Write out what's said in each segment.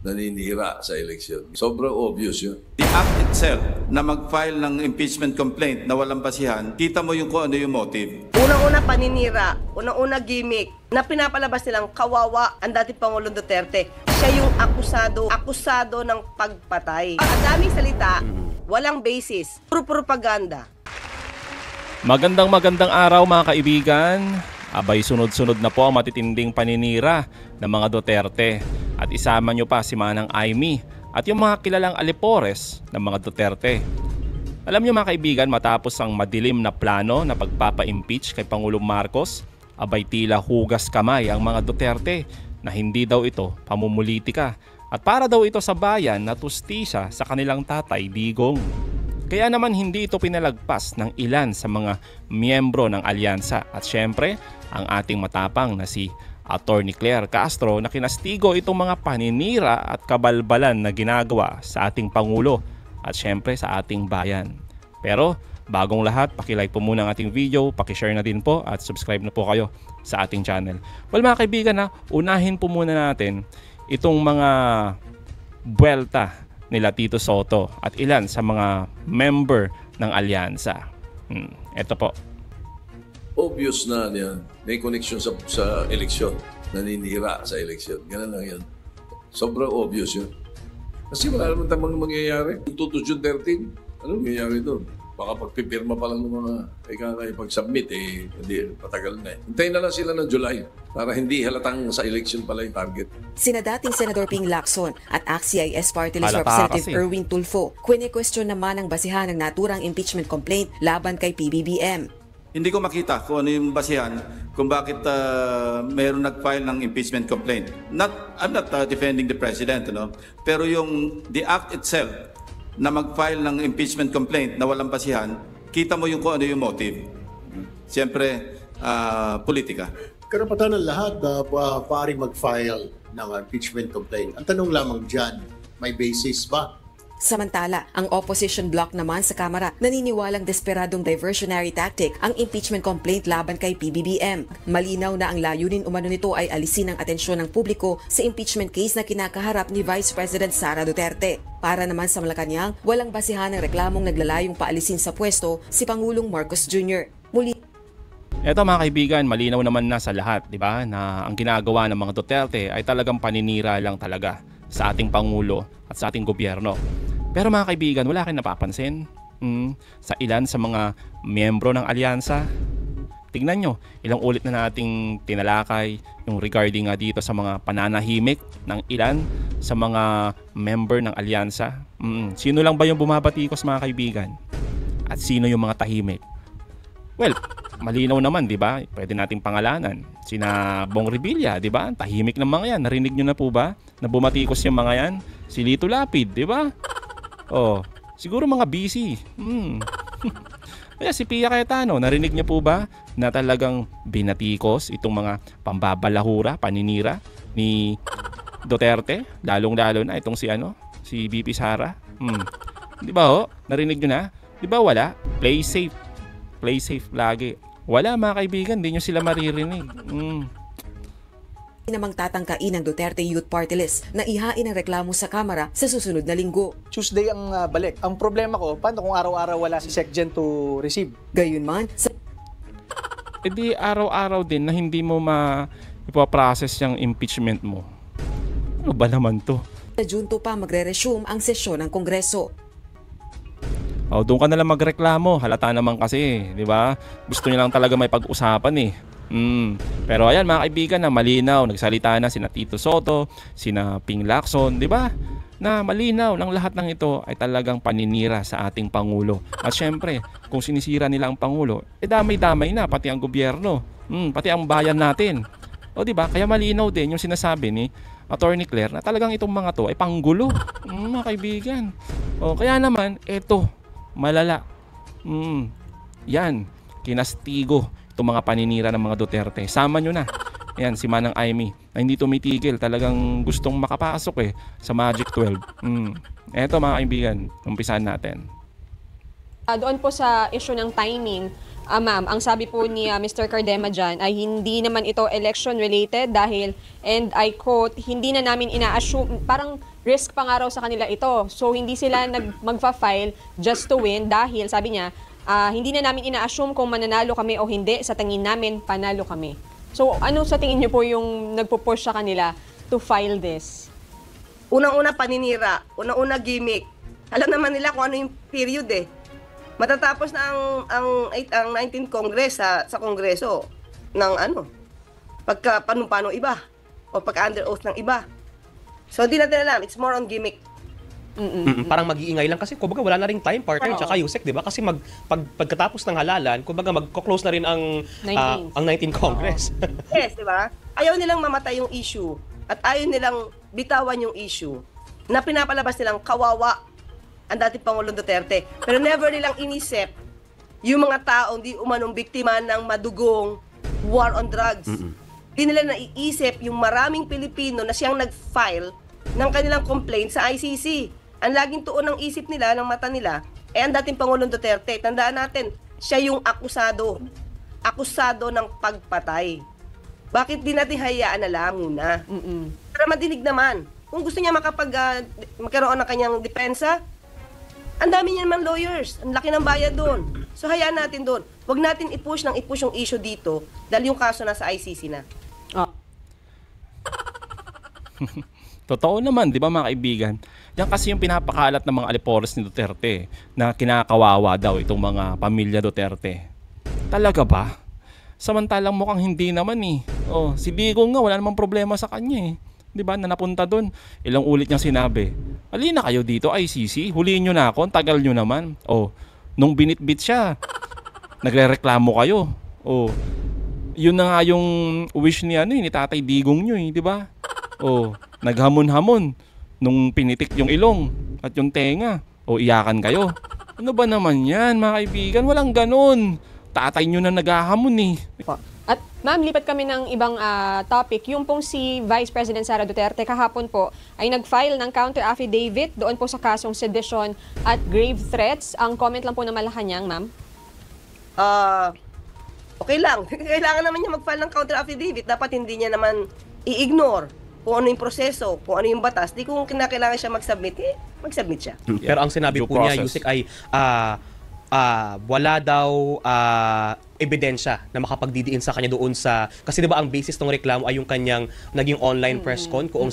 naninira sa eleksyon. Sobrang obvious yun. The act itself na mag-file ng impeachment complaint na walang basihan, kita mo yung kung ano yung motive. Unang-una paninira, unang-una gimmick, na pinapalabas nilang kawawa ang dating Pangulong Duterte. Siya yung akusado ng pagpatay. Ang daming salita, walang basis, puro propaganda. Magandang araw mga kaibigan. Abay sunod-sunod na po ang matitinding paninira ng mga Duterte. At isama nyo pa si Manang Aimee at yung mga kilalang alipores ng mga Duterte. Alam nyo mga kaibigan, matapos ang madilim na plano na pagpapa-impeach kay Pangulong Marcos, abay tila hugas kamay ang mga Duterte na hindi daw ito pamumulitika at para daw ito sa bayan na tustisya sa kanilang tatay Digong. Kaya naman hindi ito pinalagpas ng ilan sa mga miyembro ng alyansa at syempre ang ating matapang na si Attorney Claire Castro na kinastigo itong mga paninira at kabalbalan na ginagawa sa ating Pangulo at syempre sa ating bayan. Pero bagong lahat, pakilike po muna ang ating video, pakishare na din po at subscribe na po kayo sa ating channel. Well mga kaibigan, unahin po muna natin itong mga buwelta nila Tito Sotto at ilan sa mga member ng alyansa. Ito po. Obvious na yan. May connection sa eleksyon. Naninira sa eleksyon. Ganun lang yan. Sobrang obvious yun. Kasi wala naman tamang mangyayari. 2 June 13, ano mangyayari doon? Baka pagpipirma pa lang ng mga pag-submit, hindi, patagal na eh. Hintayin na lang sila ng July para hindi halatang sa election pala yung target. Sina dating Senador Ping Lacson at ACT-CIS Party List Halata Representative kasi. Erwin Tulfo, kwene-question naman ang basihan ng naturang impeachment complaint laban kay PBBM. Hindi ko makita kung ano yung basihan kung bakit mayroong nag-file ng impeachment complaint. I'm not defending the president, pero yung the act itself na mag-file ng impeachment complaint na walang basihan, kita mo yung kung ano yung motive. Siyempre, politika. Karapatan ng lahat na paring mag-file ng impeachment complaint. Ang tanong lamang dyan, may basis ba? Samantala, ang opposition bloc naman sa Kamara naniniwalang desperadong diversionary tactic ang impeachment complaint laban kay PBBM. Malinaw na ang layunin umano nito ay alisin ang atensyon ng publiko sa impeachment case na kinakaharap ni Vice President Sara Duterte. Para naman sa Malacanang, walang basihan ng reklamong naglalayong paalisin sa pwesto si Pangulong Marcos Jr. Muli Ito mga kaibigan, malinaw naman na sa lahat, di ba, na ang ginagawa ng mga Duterte ay talagang paninira lang talaga sa ating Pangulo at sa ating gobyerno. Pero mga kaibigan, wala kayong napapansin sa ilan sa mga miyembro ng alyansa. Tingnan nyo, ilang ulit na nating tinalakay yung regarding dito sa mga pananahimik ng ilan sa mga member ng alyansa. Sino lang ba yung bumabatikos mga kaibigan? At sino yung mga tahimik? Well, malinaw naman, di ba? Pwede nating pangalanan. Sina Bong Revilla, di ba? Tahimik ng mga yan. Narinig nyo na po ba na bumatikos yung mga yan? Si Lito Lapid, di ba? Oh, siguro mga busy. Kaya si Pia Cayetano, narinig niya po ba na talagang binatikos itong mga pambabalahura, paninira ni Duterte? Lalong-lalo na itong si VP Sara. Di ba ho? Narinig niyo na? Di ba wala? Play safe. Play safe lagi. Wala mga kaibigan, di nyo sila maririnig. namang tatangkain ng Duterte Youth Party List na ihain ang reklamo sa Kamara sa susunod na linggo. Tuesday ang balik. Ang problema ko, paano kung araw-araw wala si Secgen to receive? Gayunman, sa Di araw-araw din na hindi mo ipaprocess yung impeachment mo. Ano ba naman to? Junto pa magre-resume ang sesyon ng Kongreso. Doon ka na lang magreklamo. Halata naman kasi, di ba? Gusto niya lang talaga may pag-usapan eh. Pero ayan mga kaibigan, na malinaw, nagsalita na sina Tito Sotto, sina Ping Lacson, di ba? Na malinaw ng lahat ng ito ay talagang paninira sa ating Pangulo. At syempre, kung sinisira nila ang Pangulo, damay-damay na pati ang gobyerno, pati ang bayan natin. O di ba? Kaya malinaw din yung sinasabi ni Attorney Claire na talagang itong mga to ay panggulo, mga kaibigan. Kaya naman, eto, malala. Yan, kinastigo itong mga paninira ng mga Duterte. Sama nyo na. Yan, si Manang Aimee na hindi tumitigil. Talagang gustong makapasok sa Magic 12. Eto mga kaibigan, umpisahan natin. Doon po sa issue ng timing, Ma'am, ang sabi po ni Mr. Cardema dyan ay hindi naman ito election related dahil, and I quote, hindi na namin ina-assume, parang risk pa nga raw sa kanila ito. So hindi sila magfa-file just to win dahil sabi niya, hindi na namin ina-assume kung mananalo kami o hindi, sa tingin namin panalo kami. So ano sa tingin niyo po yung nagpo-push sa kanila to file this? Unang-una paninira, unang-una gimmick. Alam naman nila kung ano yung period eh. Matatapos na ang 19th Congress sa Kongreso ng pagka panupano iba o pagka under oath ng iba. So di natin alam, it's more on gimmick. Parang mag-iingay lang kasi kumbaga wala na ring time, partner, tsaka Yusek, di ba? Kasi pagkatapos ng halalan, kumbaga mag-close na rin ang 19th Congress. Yes, di ba? Ayaw nilang mamatay yung issue at ayaw nilang bitawan yung issue na pinapalabas nilang kawawa ang dating Pangulong Duterte. Pero never nilang inisip yung mga taong di umanong biktima ng madugong war on drugs. Di nila naiisip yung maraming Pilipino na siyang nag-file ng kanilang complaint sa ICC. Ang laging tuon ng isip nila, ng mata nila, ang dating Pangulong Duterte. Tandaan natin, siya yung akusado. Akusado ng pagpatay. Bakit di natin hayaan na lang muna? Para madinig naman. Kung gusto niya magkaroon ng kanyang depensa, ang dami niya naman lawyers. Ang laki ng bayad doon. So hayaan natin doon. Huwag natin i-push yung issue dito dahil yung kaso nasa ICC na. Totoo naman, di ba mga kaibigan? Yan kasi yung pinapakalat ng mga alipores ni Duterte na kinakawawa daw itong mga pamilya Duterte. Talaga ba? Samantalang mukhang hindi naman eh. Si Digong nga, wala namang problema sa kanya eh. Di ba, na napunta doon. Ilang ulit niyang sinabi, halina kayo dito ICC, huliin nyo na ako, ang tagal nyo naman. Nung binitbit siya, nagrereklamo kayo. Yun na nga yung wish ni Tatay Digong nyo eh, di ba? Naghamon-hamon nung pinitik yung ilong at yung tenga. Iyakan kayo. Ano ba naman yan mga kaibigan? Walang ganun. Tatay nyo na naghahamon eh. At ma'am, lipat kami ng ibang topic. Yung pong si Vice President Sara Duterte kahapon po ay nag-file ng counter affidavit doon po sa kasong sedition at grave threats. Ang comment lang po ng Malacanang, ma'am. Okay lang. Kailangan naman niya mag-file ng counter affidavit. Dapat hindi niya naman i-ignore kung ano yung proseso, kung ano yung batas. Di kung kinakailangan siya mag-submit, mag-submit siya. Pero ang sinabi po niya, Yusek, ay wala daw ebidensya na makapagdidiin sa kanya doon sa, kasi diba ang basis ng reklamo ay yung kanyang naging online press con kung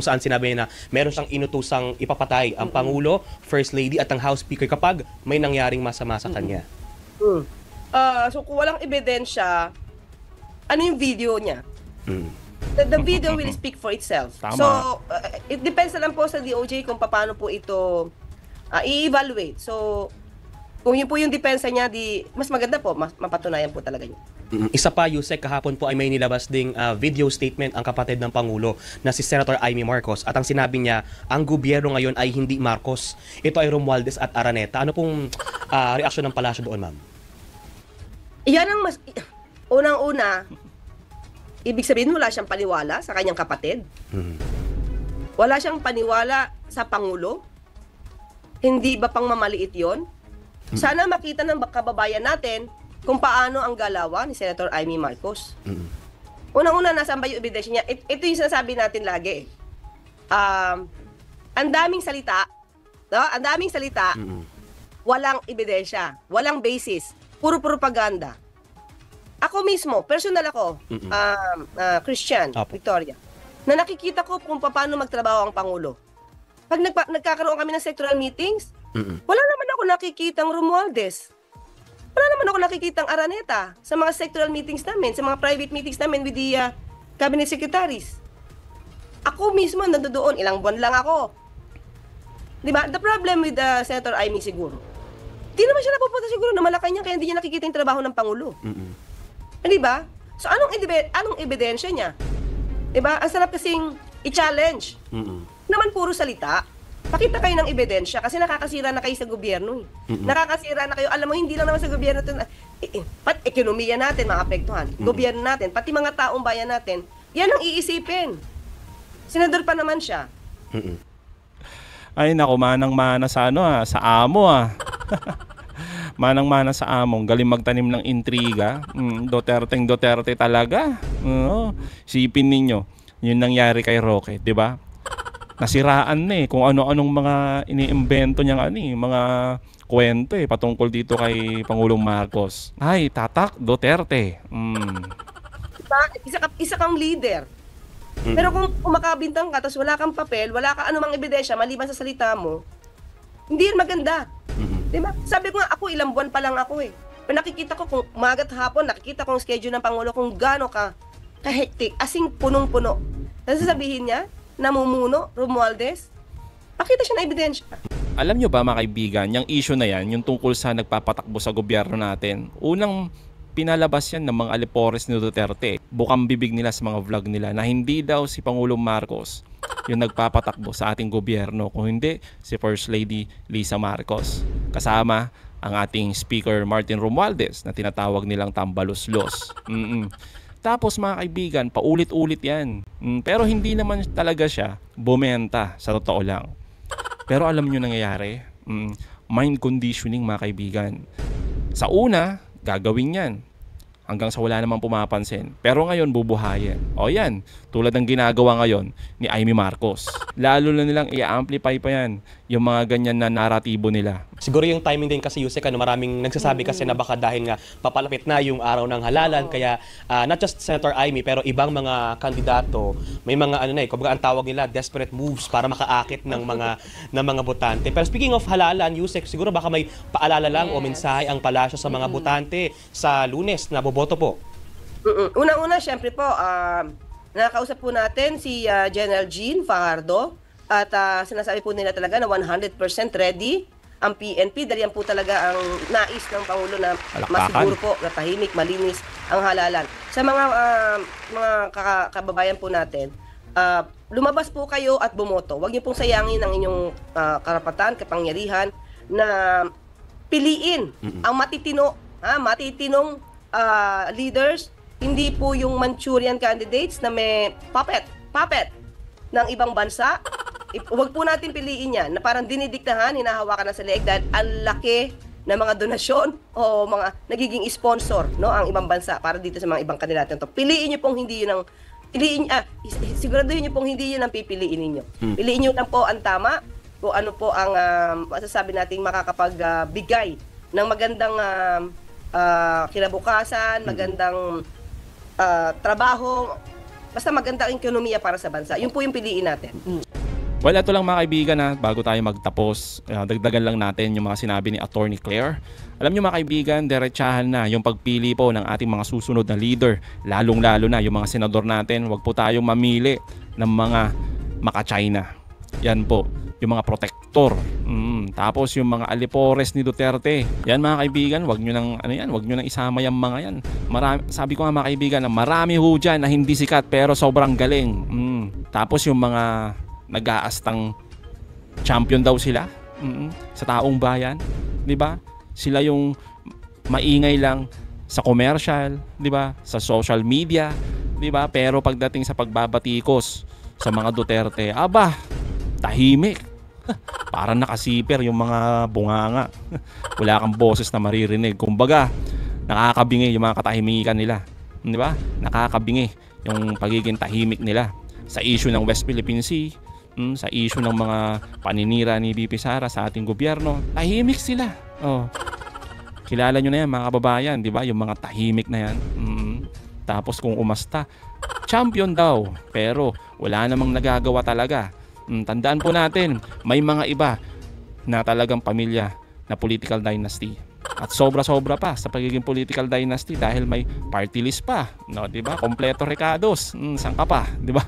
saan sinabi niya na meron siyang inutusang ipapatay ang Pangulo, First Lady at ang House Speaker kapag may nangyaring masama sa kanya. So kung walang ebidensya, ano yung video niya? The video will speak for itself. Tama. So it depends na lang po sa DOJ kung paano po ito i-evaluate. So kung yun po yung depensa niya, mas maganda po, mas mapatunayan po talaga niya. Isa pa, Yusek, kahapon po ay may nilabas ding video statement ang kapatid ng Pangulo na si Senator Amy Marcos at ang sinabi niya, ang gobyerno ngayon ay hindi Marcos. Ito ay Romualdez at Araneta. Ano pong reaksyon ng palasyo doon, ma'am? Yan ang mas... Unang-una, ibig sabihin wala siyang paniwala sa kanyang kapatid. Wala siyang paniwala sa Pangulo. Hindi ba pang mamaliit yon? Sana makita ng kababayan natin kung paano ang galawan ni Senator Amy Marcos. Unang-una, nasaan ba yung ebidensya niya? Ito yung sinasabi natin lagi. Ang daming salita, ang daming salita, walang ebidensya, walang basis, puro propaganda. Ako mismo, personal ako, Christian, Victoria, na nakikita ko kung paano magtrabaho ang Pangulo. Pag nagkakaroon kami ng sectoral meetings, wala naman ako nakikitang Romualdez. Wala naman ako nakikitang Araneta sa mga sectoral meetings namin, sa mga private meetings namin with the cabinet secretaries. Ako mismo nandoon, ilang buwan lang ako. Diba? The problem with Senator Amy siguro, di naman siya napupunta siguro na Malacanang kaya hindi niya nakikita yung trabaho ng Pangulo. Diba? So anong ebidensya niya? Diba? Ang sarap kasing i-challenge. Naman puro salita. Pakita kayo ng ebidensya kasi nakakasira na kayo sa gobyerno. Nakakasira na kayo. Alam mo, hindi lang naman sa gobyerno ito. Pati ekonomiya natin, maapektuhan. Gobyerno natin, pati mga taong bayan natin, yan ang iisipin. Senador pa naman siya. Ay naku, manang-mana sa sa amo Manang-mana sa among, galing magtanim ng intriga. Duterte talaga. Oo. Sipin ninyo, yun nangyari kay Roque, di ba? Nasiraan na kung ano-anong mga iniimbento niyang mga kwento patungkol dito kay Pangulong Marcos. Ay, tatak, Duterte. Diba? Isa kang leader. Pero kung makabintang ka, tapos wala kang papel, wala ka anumang ebidensya, maliban sa salita mo, hindi yan maganda. Diba? Sabi ko nga, ako ilang buwan pa lang ako Pero nakikita ko kung umagat hapon, nakikita ko ang schedule ng Pangulo kung gaano ka kahektik, asing punong-puno. Tapos sasabihin niya, namumuno, Romualdez, pakita siya ng ebidensya. Alam nyo ba mga kaibigan, yung issue na yan, yung tungkol sa nagpapatakbo sa gobyerno natin, unang pinalabas yan ng mga alipores ni Duterte. Bukang bibig nila sa mga vlog nila na hindi daw si Pangulong Marcos yung nagpapatakbo sa ating gobyerno, kung hindi si First Lady Lisa Marcos. Kasama ang ating Speaker Martin Romualdez na tinatawag nilang tambaluslos. Tapos mga kaibigan, paulit-ulit yan. Pero hindi naman talaga siya bumenta sa totoo lang. Pero alam nyo nangyayari, mind conditioning mga kaibigan. Sa una, gagawin yan hanggang sa wala namang pumapansin. Pero ngayon bubuhayin. O yan, tulad ng ginagawa ngayon ni Amy Marcos. Lalo na nilang i-amplify pa yan yung mga ganyan na naratibo nila. Siguro yung timing din kasi, Yusek, maraming nagsasabi kasi na baka dahil nga papalapit na yung araw ng halalan, kaya not just Senator Amy pero ibang mga kandidato, may mga kumbaga ang tawag nila desperate moves para makaakit ng mga botante. Pero speaking of halalan, Yusek, siguro baka may paalala lang o mensahe ang palasyo sa mga botante sa Lunes na boboto po. Una-una, syempre po, nakakausap po natin si General Jean Fajardo at sinasabi po nila talaga na 100% ready ang PNP dahil yan po talaga ang nais ng Pangulo na masiguro po na tahimik, malinis ang halalan. Sa mga kababayan po natin, lumabas po kayo at bumoto. Huwag niyo pong sayangin ang inyong karapatan, kapangyarihan na piliin ang matitinong leaders, hindi po yung Manchurian candidates na may puppet ng ibang bansa. Huwag po natin piliin yan na parang dinidiktahan, hinahawakan na sa leeg dahil ang laki ng mga donasyon o mga nagiging sponsor, no, ang ibang bansa para dito sa mga ibang kandidato. Piliin niyo pong hindi yun ang siguraduhin niyo pong hindi yun ang pipiliin ninyo. Piliin niyo lang po ang tama, kung ano po ang masasabi nating makakapagbigay ng magandang kinabukasan, magandang trabaho, basta magandang ekonomiya para sa bansa. Yun po yung piliin natin. Well, ito lang mga kaibigan bago tayo magtapos, dagdagan lang natin yung mga sinabi ni Attorney Claire. Alam nyo mga kaibigan, diretsahan na yung pagpili po ng ating mga susunod na leader. Lalong-lalo na yung mga senador natin, wag po tayong mamili ng mga maka-China. Yan po, yung mga protector. Tapos yung mga alipores ni Duterte. Yan mga kaibigan, wag nyo nang isama yung mga yan. Sabi ko nga mga kaibigan, marami ho dyan na hindi sikat pero sobrang galing. Tapos yung mga nag-aastang champion daw sila sa taong bayan, 'di ba? Sila yung maingay lang sa commercial, 'di ba? Sa social media, 'di ba? Pero pagdating sa pagbabatikos sa mga Duterte, tahimik. Parang nakasiper yung mga bunganga. Wala kang boses na maririnig. Kumbaga, nakakabingi yung mga katahimikan nila, 'di ba? Nakakabingi yung pagiging tahimik nila sa issue ng West Philippine Sea, sa issue ng mga paninira ni BP Sara sa ating gobyerno. Tahimik sila. Kilala nyo na yan mga kababayan, di ba? Yung mga tahimik na yan. Tapos kung umasta, champion daw. Pero wala namang nagagawa talaga. Tandaan po natin, may mga iba na talagang pamilya na political dynasty. At sobra-sobra pa sa pagiging political dynasty dahil may party list pa. No, di ba? Kompleto recados. Saan ka pa? Di ba?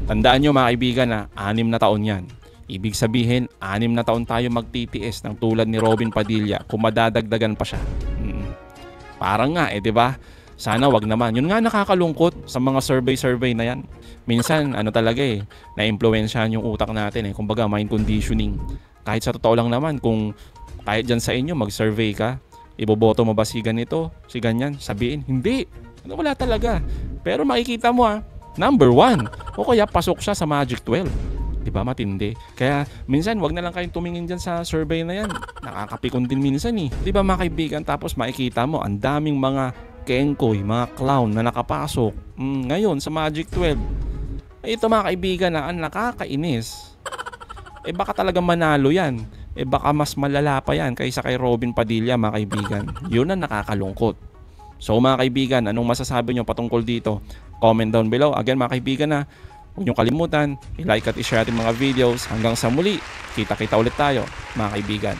Tandaan nyo mga kaibigan na 6 na taon yan. Ibig sabihin, 6 na taon tayo magtitiis ng tulad ni Robin Padilla kung madadagdagan pa siya. Parang nga di ba? Sana wag naman. Yun nga nakakalungkot sa mga survey na yan. Minsan, talaga na-influensyahan yung utak natin Kumbaga, mind conditioning. Kahit sa totoo lang naman, kung kahit dyan sa inyo, mag-survey ka, iboboto mo ba si ganito, si ganyan, sabihin, hindi. Wala talaga. Pero makikita mo number 1. O kaya pasok siya sa Magic 12. Di ba? Matindi. Kaya minsan wag na lang kayong tumingin dyan sa survey na yan. Nakakapikon din minsan eh. Di ba mga kaibigan? Tapos makikita mo ang daming mga kengkoy, mga clown na nakapasok ngayon sa Magic 12. Ito mga kaibigan na ang nakakainis. Baka talagang manalo yan. Baka mas malala pa yan kaysa kay Robin Padilla mga kaibigan. Yun ang nakakalungkot. So mga kaibigan, anong masasabi nyo patungkol dito? Comment down below. Again mga kaibigan na huwag nyo kalimutan, i-like at i-share ating mga videos. Hanggang sa muli, kita-kita ulit tayo mga kaibigan.